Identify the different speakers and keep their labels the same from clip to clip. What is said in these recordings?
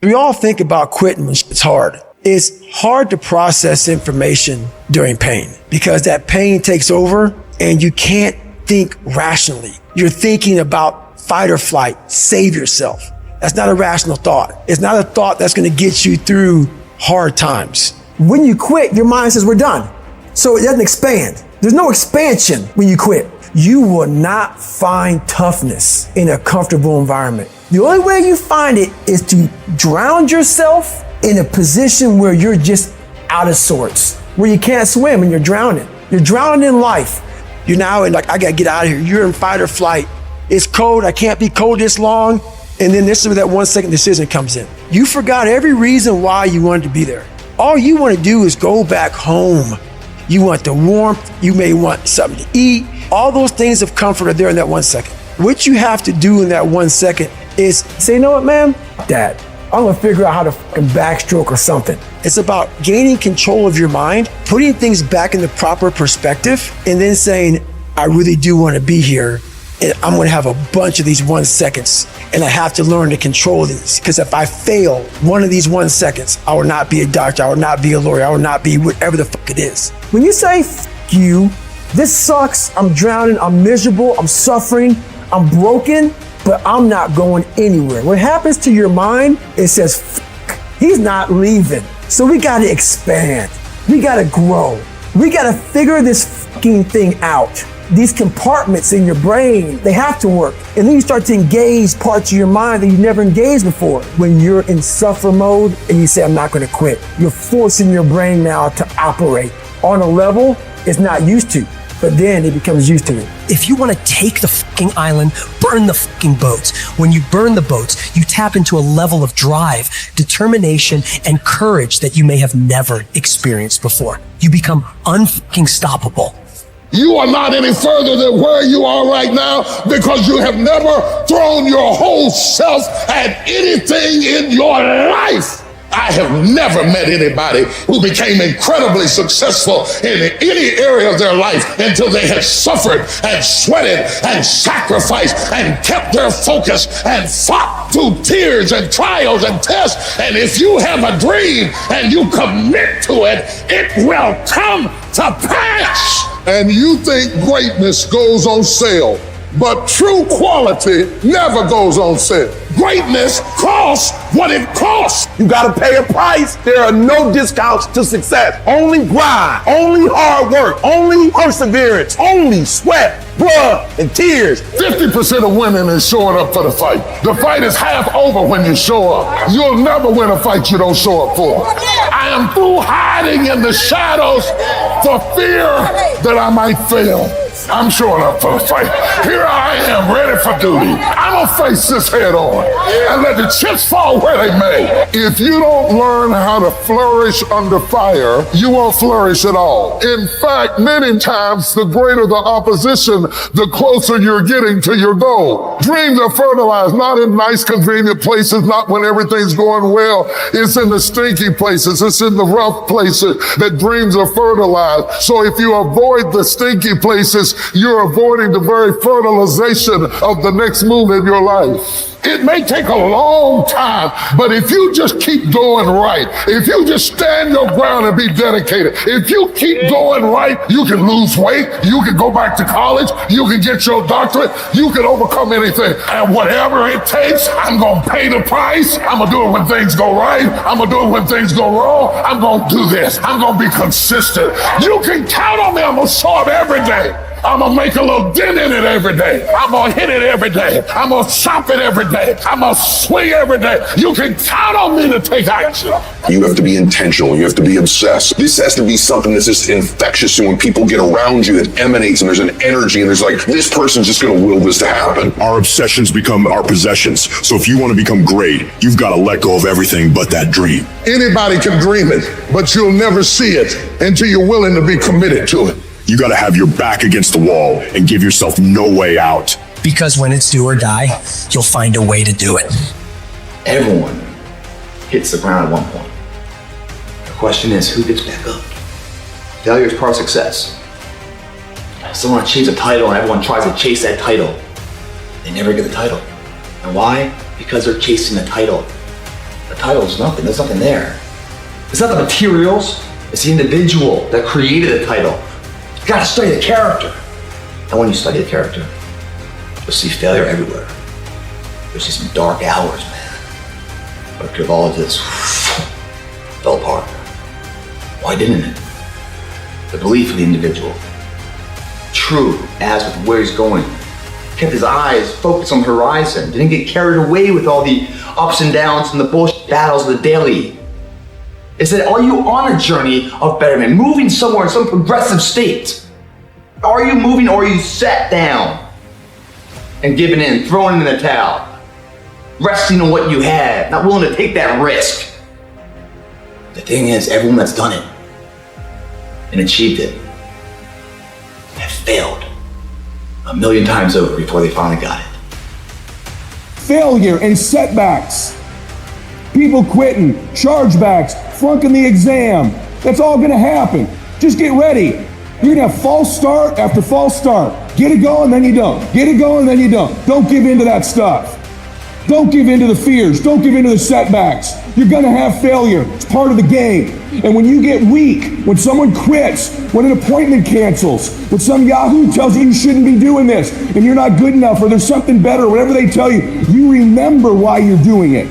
Speaker 1: We all think about quitting when it's hard. It's hard to process information during pain because that pain takes over and you can't think rationally. You're thinking about fight or flight, save yourself. That's not a rational thought. It's not a thought that's going to get you through hard times. When you quit, your mind says we're done. So it doesn't expand. There's no expansion when you quit. You will not find toughness in a comfortable environment. The only way you find it is to drown yourself in a position where you're just out of sorts, where you can't swim and you're drowning. You're drowning in life. You're now in I gotta get out of here. You're in fight or flight. It's cold, I can't be cold this long. And then this is where that 1 second decision comes in. You forgot every reason why you wanted to be there. All you want to do is go back home. You want the warmth, you may want something to eat. All those things of comfort are there in that 1 second. What you have to do in that 1 second is say, you know what, man? Dad, I'm gonna figure out how to fucking backstroke or something. It's about gaining control of your mind, putting things back in the proper perspective, and then saying, I really do want to be here. And I'm gonna have a bunch of these 1 seconds, and I have to learn to control these. Because if I fail one of these 1 seconds, I will not be a doctor, I will not be a lawyer, I will not be whatever the fuck it is. When you say, fuck you, this sucks, I'm drowning, I'm miserable, I'm suffering, I'm broken, but I'm not going anywhere. What happens to your mind, it says, fuck, he's not leaving. So we gotta expand, we gotta grow, we gotta figure this fucking thing out. These compartments in your brain, they have to work. And then you start to engage parts of your mind that you never engaged before. When you're in suffer mode and you say, I'm not gonna quit, you're forcing your brain now to operate on a level it's not used to, but then it becomes used to it.
Speaker 2: If you want to take the fucking island, burn the fucking boats. When you burn the boats, you tap into a level of drive, determination, and courage that you may have never experienced before. You become unfucking stoppable.
Speaker 3: You are not any further than where you are right now because you have never thrown your whole self at anything in your life. I have never met anybody who became incredibly successful in any area of their life until they had suffered and sweated and sacrificed and kept their focus and fought through tears and trials and tests. And if you have a dream and you commit to it, it will come to pass. And you think greatness goes on sale, but true quality never goes on sale. Greatness costs what it costs.
Speaker 4: You gotta pay a price. There are no discounts to success. Only grind, only hard work, only perseverance, only sweat, blood, and tears.
Speaker 3: 50% of winning is showing up for the fight. The fight is half over when you show up. You'll never win a fight you don't show up for. I am through hiding in the shadows for fear that I might fail. I'm showing up for the fight. Here I am, ready for duty. I'm gonna face this head on and let the chips fall where they may. If you don't learn how to flourish under fire, you won't flourish at all. In fact, many times, the greater the opposition, the closer you're getting to your goal. Dreams are fertilized, not in nice, convenient places, not when everything's going well. It's in the stinky places. It's in the rough places that dreams are fertilized. So if you avoid the stinky places, you're avoiding the very fertilization of the next move in your life. It may take a long time, but if you just keep going right, if you just stand your ground and be dedicated, if you keep going right, you can lose weight, you can go back to college, you can get your doctorate, you can overcome anything. And whatever it takes, I'm gonna pay the price. I'm gonna do it when things go right. I'm gonna do it when things go wrong. I'm gonna do this. I'm gonna be consistent. You can count on me. I'm gonna show up every day. I'm gonna make a little dent in it every day. I'm gonna hit it every day. I'm gonna chop it every day. I'm gonna swing every day. You can count on me to take action.
Speaker 5: You have to be intentional. You have to be obsessed. This has to be something that's just infectious. And when people get around you, it emanates and there's an energy and there's like, this person's just gonna will this to happen.
Speaker 6: Our obsessions become our possessions. So if you want to become great, you've got to let go of everything but that dream.
Speaker 3: Anybody can dream it, but you'll never see it until you're willing to be committed to it.
Speaker 6: You got to have your back against the wall and give yourself no way out.
Speaker 2: Because when it's do or die, you'll find a way to do it.
Speaker 7: Everyone hits the ground at one point. The question is, who gets back up? Failure is part of success. Someone achieves a title and everyone tries to chase that title. They never get the title. And why? Because they're chasing the title. The title's nothing. There's nothing there. It's not the materials. It's the individual that created the title. You gotta study the character. And when you study the character, you'll see failure everywhere. You'll see some dark hours, man. But if all of this fell apart, why didn't it? The belief of the individual, true as with where he's going, kept his eyes focused on the horizon, didn't get carried away with all the ups and downs and the bullshit battles of the daily. It said, are you on a journey of betterment, moving somewhere in some progressive state? Are you moving, or are you sat down and giving in, throwing in the towel, resting on what you had, not willing to take that risk? The thing is, everyone that's done it and achieved it have failed a million times over before they finally got it.
Speaker 8: Failure and setbacks. People quitting, chargebacks, flunking the exam. That's all gonna happen. Just get ready. You're gonna have false start after false start. Get it going, then you don't. Get it going, then you don't. Don't give in to that stuff. Don't give in to the fears. Don't give in to the setbacks. You're gonna have failure. It's part of the game. And when you get weak, when someone quits, when an appointment cancels, when some Yahoo tells you you shouldn't be doing this, and you're not good enough, or there's something better, whatever they tell you, you remember why you're doing it.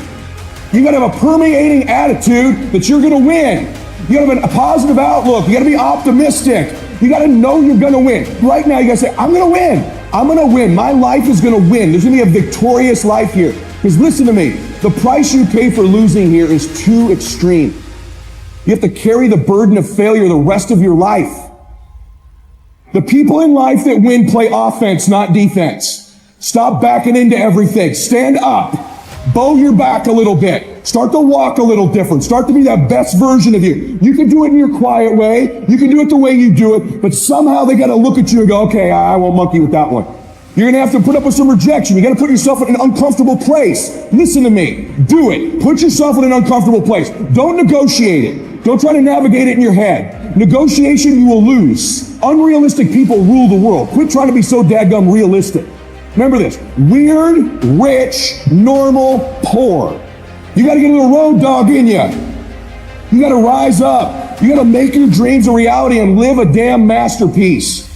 Speaker 8: You gotta have a permeating attitude that you're gonna win. You gotta have a positive outlook. You gotta be optimistic. You gotta know you're gonna win. Right now, you gotta say, I'm gonna win. I'm gonna win. My life is gonna win. There's gonna be a victorious life here. Because listen to me, the price you pay for losing here is too extreme. You have to carry the burden of failure the rest of your life. The people in life that win play offense, not defense. Stop backing into everything. Stand up. Bow your back a little bit. Start to walk a little different. Start to be that best version of you. You can do it in your quiet way. You can do it the way you do it. But somehow they got to look at you and go, okay, I won't monkey with that one. You're going to have to put up with some rejection. You got to put yourself in an uncomfortable place. Listen to me. Do it. Put yourself in an uncomfortable place. Don't negotiate it. Don't try to navigate it in your head. Negotiation, you will lose. Unrealistic people rule the world. Quit trying to be so dadgum realistic. Remember this. Weird, rich, normal, poor. You got to get a little road dog in you. You got to rise up. You got to make your dreams a reality and live a damn masterpiece.